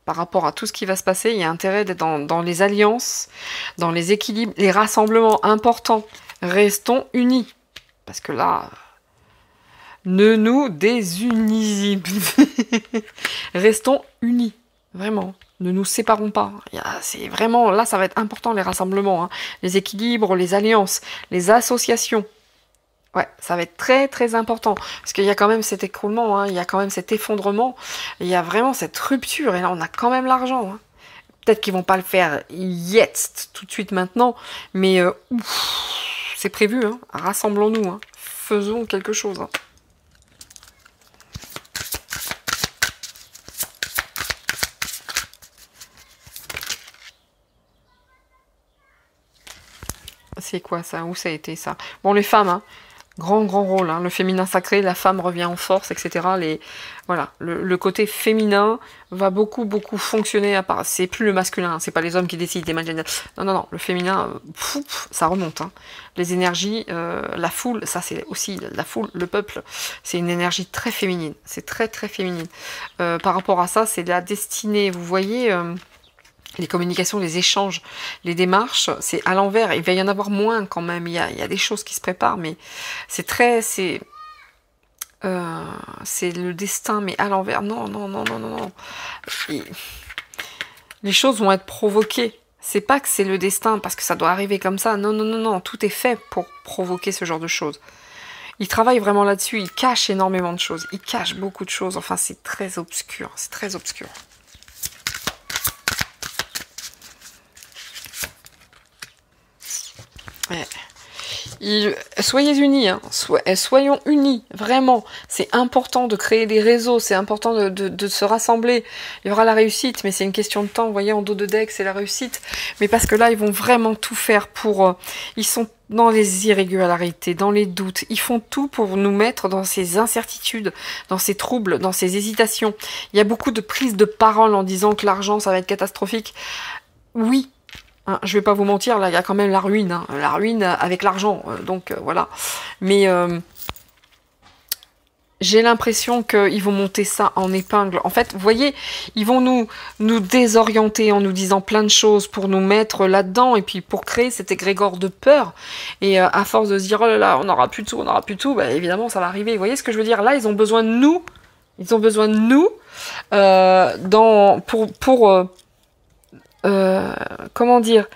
Par rapport à tout ce qui va se passer, il y a intérêt d'être dans les alliances, dans les équilibres, les rassemblements importants. Restons unis. Parce que là, ne nous désunisons. Restons unis, vraiment. Ne nous séparons pas. C'est vraiment, là, ça va être important, les rassemblements. Les équilibres, les alliances, les associations. Ouais, ça va être très très important, parce qu'il y a quand même cet écroulement, il y a quand même cet effondrement, il y a vraiment cette rupture, et là on a quand même l'argent. Peut-être qu'ils vont pas le faire yet, tout de suite maintenant, mais c'est prévu, rassemblons-nous, faisons quelque chose. C'est quoi ça? Où ça a été ça? Bon, les femmes, grand rôle, le féminin sacré, la femme revient en force, etc. Voilà, le côté féminin va beaucoup fonctionner à part. C'est plus le masculin, c'est pas les hommes qui décident. Non, le féminin, ça remonte. Les énergies, la foule, ça c'est aussi la foule, le peuple, c'est une énergie très féminine. C'est très féminine. Par rapport à ça, c'est la destinée. Vous voyez. Les communications, les échanges, les démarches, c'est à l'envers. Il va y en avoir moins quand même. Il y a des choses qui se préparent, mais c'est le destin, mais à l'envers. Non. Les choses vont être provoquées. C'est pas que c'est le destin, parce que ça doit arriver comme ça. Non. Tout est fait pour provoquer ce genre de choses. Il travaille vraiment là-dessus. Il cache énormément de choses. Il cache beaucoup de choses. Enfin, c'est très obscur. C'est très obscur. Ouais. Soyez unis, soyons unis, vraiment. C'est important de créer des réseaux, c'est important de se rassembler. Il y aura la réussite, mais c'est une question de temps. Vous voyez, en dos de deck, c'est la réussite. Mais parce que là, ils vont vraiment tout faire pour... ils sont dans les irrégularités, dans les doutes. Ils font tout pour nous mettre dans ces incertitudes, dans ces troubles, dans ces hésitations. Il y a beaucoup de prises de parole en disant que l'argent, ça va être catastrophique. Oui. Je vais pas vous mentir, là, il y a quand même la ruine. La ruine avec l'argent. Donc, voilà. Mais j'ai l'impression qu'ils vont monter ça en épingle. En fait, vous voyez, ils vont nous désorienter en nous disant plein de choses pour nous mettre là-dedans et puis pour créer cet égrégore de peur. Et à force de se dire, oh là là, on n'aura plus de tout, bah, évidemment, ça va arriver. Vous voyez ce que je veux dire? Là, ils ont besoin de nous. Ils ont besoin de nous comment dire,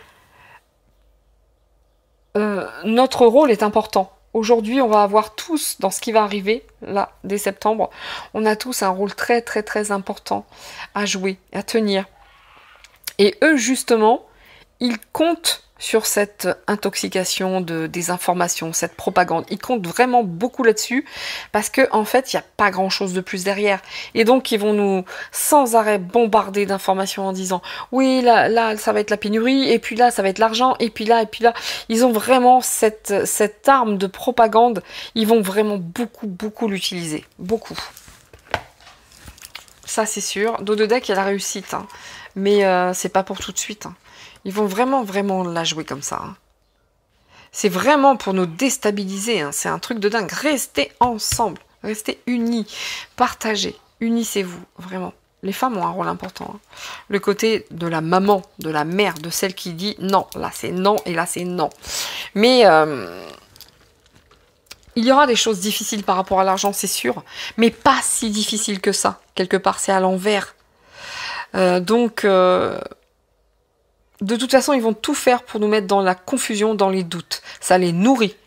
notre rôle est important. Aujourd'hui, on va avoir tous, dans ce qui va arriver, là, dès septembre, on a tous un rôle très important à jouer, à tenir. Et eux, justement, ils comptent sur cette intoxication de désinformation, cette propagande. Ils comptent vraiment beaucoup là-dessus parce que en fait, il n'y a pas grand-chose de plus derrière. Et donc, ils vont nous sans arrêt bombarder d'informations en disant oui, là, ça va être la pénurie, et puis là, ça va être l'argent, et puis là, et puis là. Ils ont vraiment cette arme de propagande. Ils vont vraiment beaucoup l'utiliser. Beaucoup. Ça, c'est sûr. Dos de deck, il y a la réussite. Hein. Mais c'est pas pour tout de suite. Hein. Ils vont vraiment la jouer comme ça. Hein. C'est vraiment pour nous déstabiliser. Hein. C'est un truc de dingue. Restez ensemble. Restez unis. Partagez. Unissez-vous. Vraiment. Les femmes ont un rôle important. Hein. Le côté de la maman, de la mère, de celle qui dit non. Là, c'est non et là, c'est non. Mais il y aura des choses difficiles par rapport à l'argent, c'est sûr. Mais pas si difficiles que ça. Quelque part, c'est à l'envers. Donc, de toute façon, ils vont tout faire pour nous mettre dans la confusion, dans les doutes. Ça les nourrit.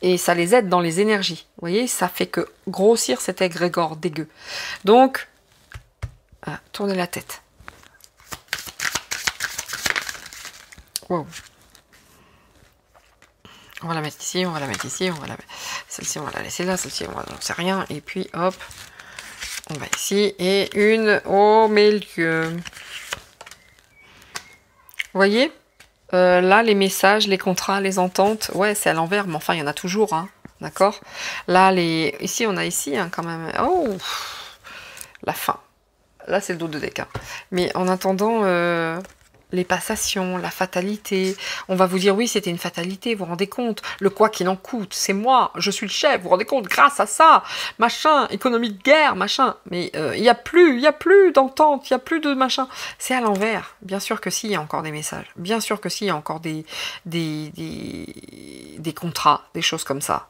Et ça les aide dans les énergies. Vous voyez, ça fait que grossir cet égrégore dégueu. Donc, tournez la tête. Wow. On va la mettre ici, on va la mettre ici, on va la mettre... Celle-ci, on va la laisser là, celle-ci, on va... j'en sais rien. Et puis, hop, on va ici. Et une au milieu. Vous voyez là, les messages, les contrats, les ententes, ouais, c'est à l'envers, mais enfin, il y en a toujours, hein, d'accord. Là, ici, on a ici, hein, quand même. Oh, la fin. Là, c'est le dos de deck. Hein. Mais en attendant, les passations, la fatalité, on va vous dire, oui, c'était une fatalité, vous vous rendez compte, le quoi qu'il en coûte, c'est moi, je suis le chef, vous vous rendez compte, grâce à ça, machin, économie de guerre, machin, mais il n'y a plus d'entente, il n'y a plus de machin, c'est à l'envers, bien sûr que si, il y a encore des messages, bien sûr que si, il y a encore des contrats, des choses comme ça.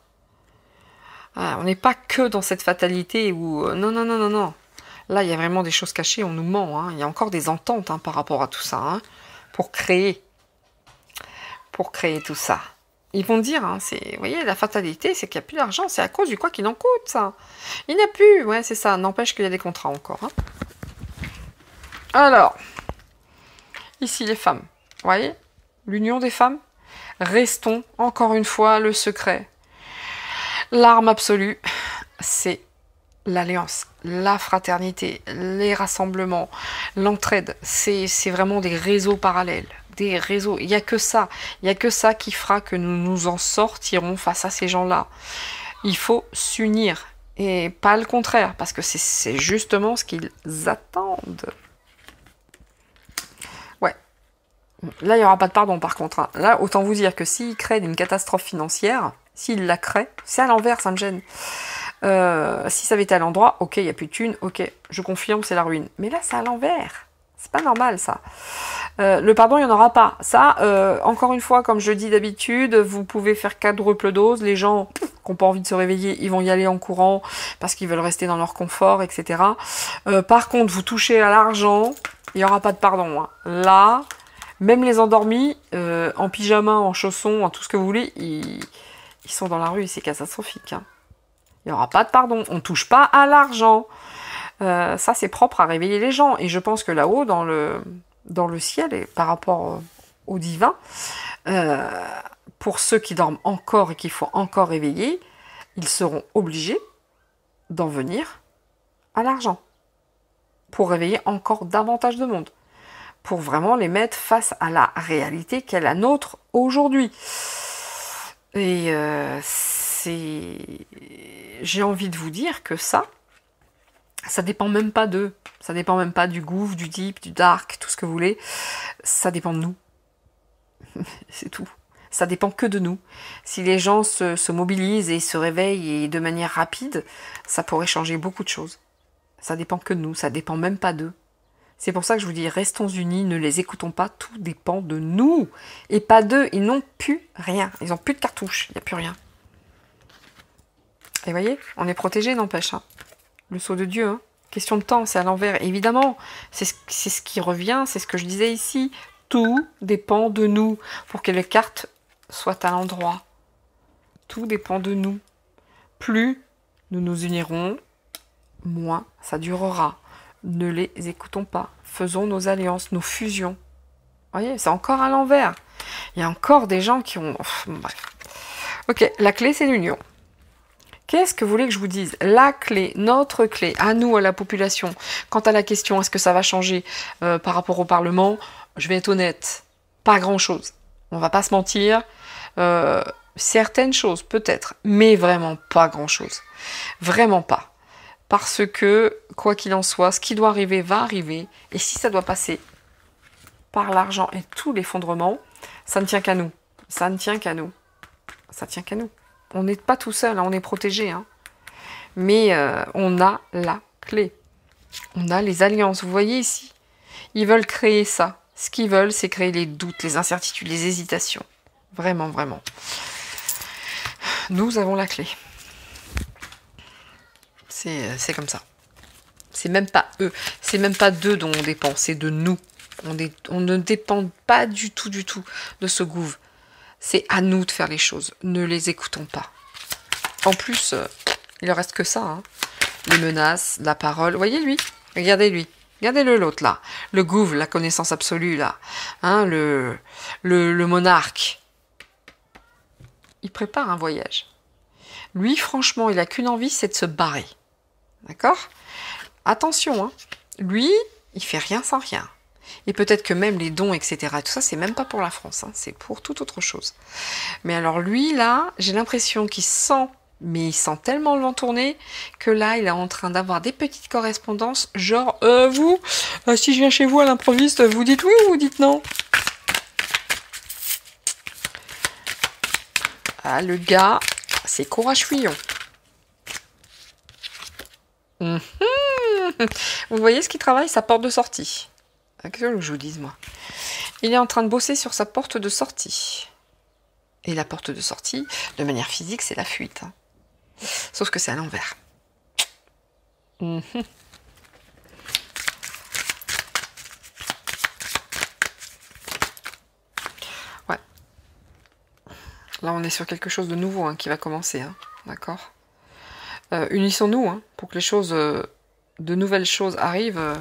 Ah, on n'est pas que dans cette fatalité où, non. Là, il y a vraiment des choses cachées, on nous ment. Hein. Il y a encore des ententes hein, par rapport à tout ça, hein, pour créer tout ça. Ils vont dire, hein, vous voyez, la fatalité, c'est qu'il n'y a plus d'argent, c'est à cause du quoi qu'il en coûte, ça. Il n'y a plus, ouais, c'est ça, n'empêche qu'il y a des contrats encore. Hein. Alors, ici, les femmes, vous voyez, l'union des femmes, restons, encore une fois, le secret. L'arme absolue, c'est l'alliance, la fraternité, les rassemblements, l'entraide, c'est vraiment des réseaux parallèles, des réseaux, il n'y a que ça qui fera que nous nous en sortirons face à ces gens-là. Il faut s'unir, et pas le contraire, parce que c'est justement ce qu'ils attendent. Ouais. Là, il n'y aura pas de pardon, par contre. Hein. Là, autant vous dire que s'ils créent une catastrophe financière, s'ils la créent, c'est à l'envers, ça me gêne. Si ça avait été à l'endroit, ok, il n'y a plus de thunes, ok, je confirme, c'est la ruine. Mais là, c'est à l'envers. C'est pas normal, ça. Le pardon, il n'y en aura pas. Ça, encore une fois, comme je dis d'habitude, vous pouvez faire quadruple dose. Les gens qui n'ont pas envie de se réveiller, ils vont y aller en courant parce qu'ils veulent rester dans leur confort, etc. Par contre, vous touchez à l'argent, il n'y aura pas de pardon. Hein. Là, même les endormis, en pyjama, en chaussons, en tout ce que vous voulez, ils sont dans la rue, c'est catastrophique. Hein. Il n'y aura pas de pardon. On ne touche pas à l'argent. Ça, c'est propre à réveiller les gens. Et je pense que là-haut, dans le ciel, et par rapport au divin, pour ceux qui dorment encore et qu'il faut encore réveiller, ils seront obligés d'en venir à l'argent. Pour réveiller encore davantage de monde. Pour vraiment les mettre face à la réalité qu'est la nôtre aujourd'hui. Et j'ai envie de vous dire que ça dépend même pas d'eux. Ça dépend même pas du gouffre, du deep, du dark, tout ce que vous voulez. Ça dépend de nous. C'est tout. Ça dépend que de nous. Si les gens se mobilisent et se réveillent et de manière rapide, ça pourrait changer beaucoup de choses. Ça dépend que de nous. Ça dépend même pas d'eux. C'est pour ça que je vous dis, restons unis, ne les écoutons pas, tout dépend de nous. Et pas d'eux, ils n'ont plus rien. Ils n'ont plus de cartouches, il n'y a plus rien. Et vous voyez, on est protégé, n'empêche. Hein. Le sceau de Dieu, hein. Question de temps, c'est à l'envers. Évidemment, c'est ce qui revient, c'est ce que je disais ici. Tout dépend de nous pour que les cartes soient à l'endroit. Tout dépend de nous. Plus nous nous unirons, moins ça durera. Ne les écoutons pas. Faisons nos alliances, nos fusions. Vous voyez, c'est encore à l'envers. Il y a encore des gens qui ont... Bref. Ok, la clé, c'est l'union. Qu'est-ce que vous voulez que je vous dise? La clé, notre clé, à nous, à la population, quant à la question, est-ce que ça va changer par rapport au Parlement? Je vais être honnête, pas grand-chose. On va pas se mentir. Certaines choses, peut-être, mais vraiment pas grand-chose. Vraiment pas. Parce que, quoi qu'il en soit, ce qui doit arriver va arriver. Et si ça doit passer par l'argent et tout l'effondrement, ça ne tient qu'à nous. Ça ne tient qu'à nous. Ça tient qu'à nous. On n'est pas tout seul, hein, on est protégé. Hein. Mais on a la clé. On a les alliances. Vous voyez ici, ils veulent créer ça. Ce qu'ils veulent, c'est créer les doutes, les incertitudes, les hésitations. Vraiment, vraiment. Nous avons la clé. C'est comme ça. C'est même pas eux. C'est même pas d'eux dont on dépend. C'est de nous. On ne dépend pas du tout de ce gouv. C'est à nous de faire les choses. Ne les écoutons pas. En plus, il ne reste que ça. Hein. Les menaces, la parole. Voyez lui. Regardez lui. Regardez-le l'autre là. Le gouv, la connaissance absolue là. Hein, le monarque. Il prépare un voyage. Lui, franchement, il n'a qu'une envie, c'est de se barrer. D'accord? Attention, hein. Lui, il fait rien sans rien. Et peut-être que même les dons, etc., tout ça, c'est même pas pour la France, hein, c'est pour toute autre chose. Mais alors lui, là, j'ai l'impression qu'il sent, mais il sent tellement le vent tourner, que là, il est en train d'avoir des petites correspondances, genre, vous, si je viens chez vous à l'improviste, vous dites oui ou vous dites non? Ah, le gars, c'est courage fouillon. Vous voyez ce qu'il travaille, sa porte de sortie. Qu'est-ce que je vous dise, moi? Il est en train de bosser sur sa porte de sortie. Et la porte de sortie, de manière physique, c'est la fuite. Hein. Sauf que c'est à l'envers. Ouais. Là, on est sur quelque chose de nouveau hein, qui va commencer. Hein. D'accord? Unissons-nous hein, pour que les choses, de nouvelles choses arrivent.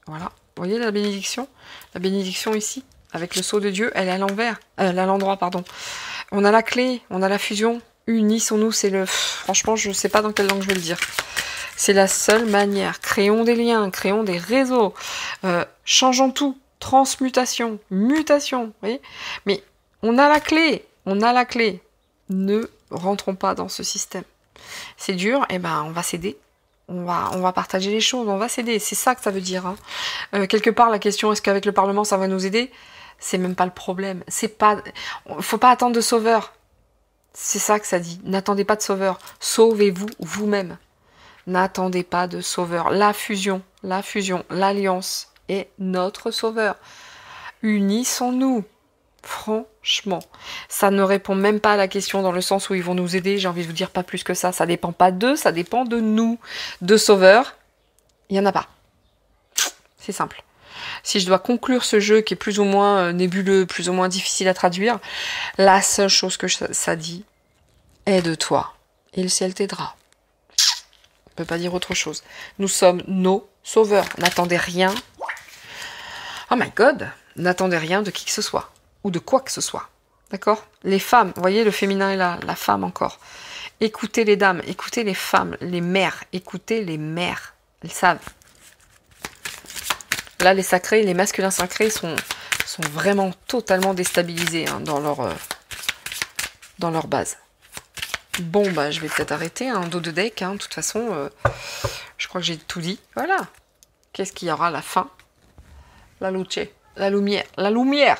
Voilà. Vous voyez la bénédiction? La bénédiction ici, avec le sceau de Dieu, elle est à l'envers. À l'endroit, pardon. On a la clé, on a la fusion. Unissons-nous, c'est le... Franchement, je ne sais pas dans quelle langue je vais le dire. C'est la seule manière. Créons des liens, créons des réseaux. Changeons tout. Transmutation, mutation. Vous voyez? Mais on a la clé. On a la clé. Ne rentrons pas dans ce système. C'est dur, et ben on va céder. On va partager les choses, on va s'aider. C'est ça que ça veut dire. Hein. Quelque part, la question, est-ce qu'avec le Parlement, ça va nous aider? C'est même pas le problème. C'est pas... Faut pas attendre de sauveur. C'est ça que ça dit. N'attendez pas de sauveur. Sauvez-vous vous-même. N'attendez pas de sauveur. La fusion, l'alliance est notre sauveur. Unissons-nous. Franchement, ça ne répond même pas à la question dans le sens où ils vont nous aider. J'ai envie de vous dire pas plus que ça. Ça dépend pas d'eux, ça dépend de nous. De sauveurs, il n'y en a pas. C'est simple. Si je dois conclure ce jeu qui est plus ou moins nébuleux, plus ou moins difficile à traduire, la seule chose que ça dit, aide-toi et le ciel t'aidera. On ne peut pas dire autre chose. Nous sommes nos sauveurs. N'attendez rien. Oh my God, n'attendez rien de qui que ce soit. Ou de quoi que ce soit. D'accord? Les femmes, vous voyez, le féminin est là, la femme encore. Écoutez les dames, écoutez les femmes, les mères, écoutez les mères. Elles savent. Là, les sacrés, les masculins sacrés sont vraiment totalement déstabilisés hein, dans leur base. Bon, bah, je vais peut-être arrêter, un dos de deck. Hein, de toute façon, je crois que j'ai tout dit. Voilà. Qu'est-ce qu'il y aura à la fin? La luce, la lumière, la lumière.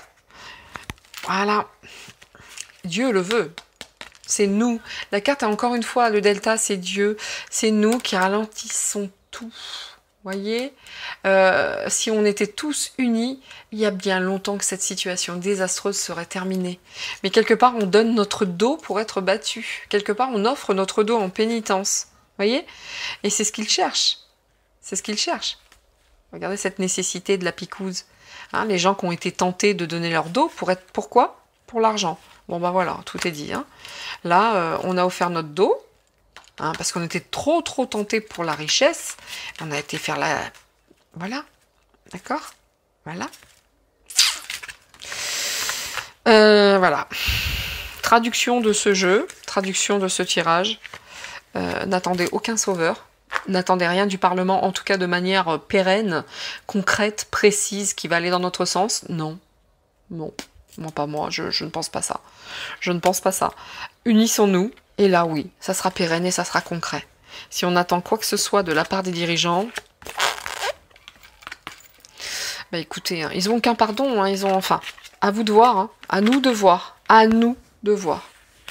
Voilà. Dieu le veut. C'est nous. La carte, encore une fois, le delta, c'est Dieu. C'est nous qui ralentissons tout. Voyez, si on était tous unis, il y a bien longtemps que cette situation désastreuse serait terminée. Mais quelque part, on donne notre dos pour être battu. Quelque part, on offre notre dos en pénitence. Voyez? Et c'est ce qu'ils cherchent. C'est ce qu'ils cherchent. Regardez cette nécessité de la picouse. Hein, les gens qui ont été tentés de donner leur dos pour être... Pourquoi? Pour l'argent. Bon, ben voilà, tout est dit. Hein. Là, on a offert notre dos. Hein, parce qu'on était trop tentés pour la richesse. On a été faire la... Voilà. D'accord? Voilà. Voilà. Traduction de ce jeu, traduction de ce tirage. N'attendez aucun sauveur. N'attendez rien du Parlement, en tout cas de manière pérenne, concrète, précise, qui va aller dans notre sens. Non. Non. Moi, pas moi. Je ne pense pas ça. Je ne pense pas ça. Unissons-nous. Et là, oui, ça sera pérenne et ça sera concret. Si on attend quoi que ce soit de la part des dirigeants... Bah écoutez, hein, ils n'ont qu'un pardon. Hein, ils ont enfin... À vous de voir. Hein, à nous de voir. À nous de voir.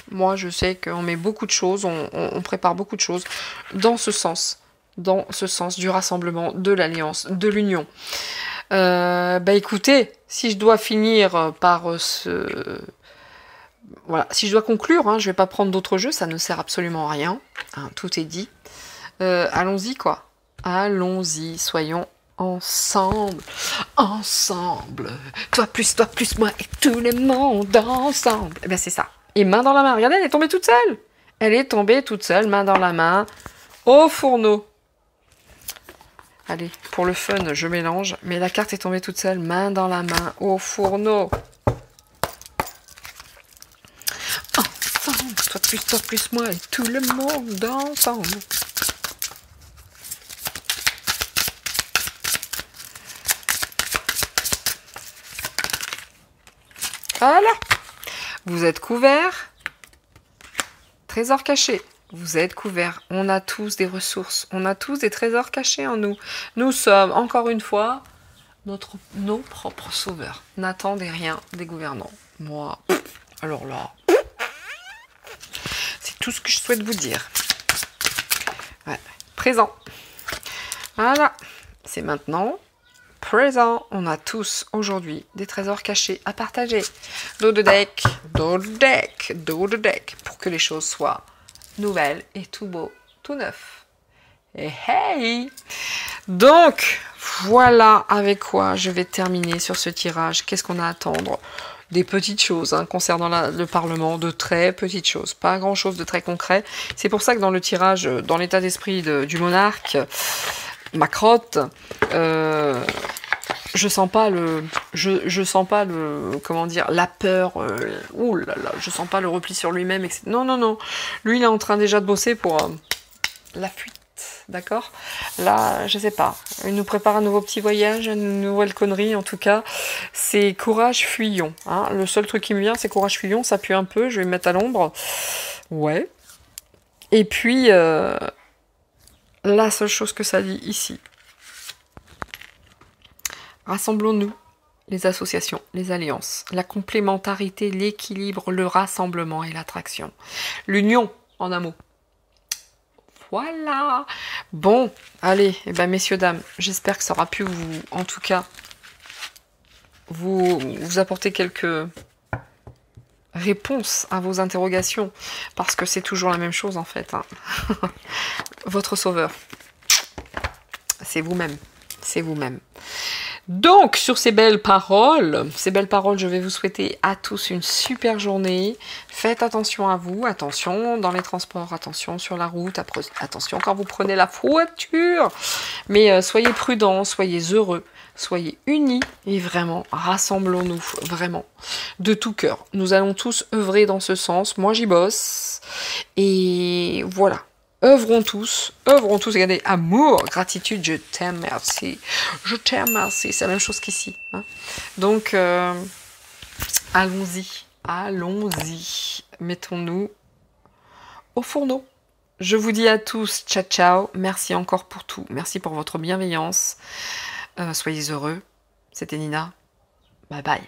Moi, je sais qu'on met beaucoup de choses, on prépare beaucoup de choses dans ce sens du rassemblement, de l'alliance, de l'union. Bah écoutez, si je dois finir par voilà, si je dois conclure, hein, je vais pas prendre d'autres jeux, ça ne sert absolument à rien, hein, tout est dit. Allons-y, quoi. Allons-y, soyons ensemble, ensemble. Toi plus moi et tout le monde ensemble. Eh bien, c'est ça. Et main dans la main. Regardez, elle est tombée toute seule. Elle est tombée toute seule, main dans la main, au fourneau. Allez, pour le fun, je mélange. Mais la carte est tombée toute seule, main dans la main, au fourneau. Ensemble, toi plus moi et tout le monde ensemble. Voilà. Vous êtes couverts. Trésor caché. Vous êtes couverts. On a tous des ressources. On a tous des trésors cachés en nous. Nous sommes, encore une fois, nos propres sauveurs. N'attendez rien des gouvernants. Moi, alors là, c'est tout ce que je souhaite vous dire. Ouais. Présent. Voilà. C'est maintenant. Présent, on a tous aujourd'hui des trésors cachés à partager. Dos de deck, dos de deck, dos de deck, pour que les choses soient nouvelles et tout beau, tout neuf. Et hey! Donc, voilà avec quoi je vais terminer sur ce tirage. Qu'est-ce qu'on a à attendre? Des petites choses hein, concernant le Parlement, de très petites choses, pas grand-chose de très concret. C'est pour ça que dans le tirage, dans l'état d'esprit du monarque, ma crotte, je sens pas le comment dire, la peur, ouh là là, je sens pas le repli sur lui-même, etc. Non, non, non, lui il est en train déjà de bosser pour la fuite, d'accord? Là, je sais pas, il nous prépare un nouveau petit voyage, une nouvelle connerie, en tout cas, c'est courage, fuyons, hein. Le seul truc qui me vient, c'est courage, fuyons, ça pue un peu, je vais me mettre à l'ombre, ouais, et puis, la seule chose que ça dit ici, rassemblons-nous, les associations, les alliances, la complémentarité, l'équilibre, le rassemblement et l'attraction. L'union, en un mot. Voilà. Bon, allez, eh ben, messieurs, dames, j'espère que ça aura pu vous, en tout cas, vous apporter quelques réponses à vos interrogations, parce que c'est toujours la même chose, en fait. Hein. Votre sauveur, c'est vous-même. C'est vous-même. Donc, sur ces belles paroles, je vais vous souhaiter à tous une super journée. Faites attention à vous, attention dans les transports, attention sur la route, attention quand vous prenez la voiture. Mais soyez prudents, soyez heureux, soyez unis et vraiment, rassemblons-nous, vraiment, de tout cœur. Nous allons tous œuvrer dans ce sens. Moi, j'y bosse. Et voilà. Œuvrons tous, regardez, amour, gratitude, je t'aime, merci, c'est la même chose qu'ici. Hein. Donc, allons-y, mettons-nous au fourneau. Je vous dis à tous, ciao, ciao, merci encore pour tout, merci pour votre bienveillance, soyez heureux, c'était Nina, bye bye.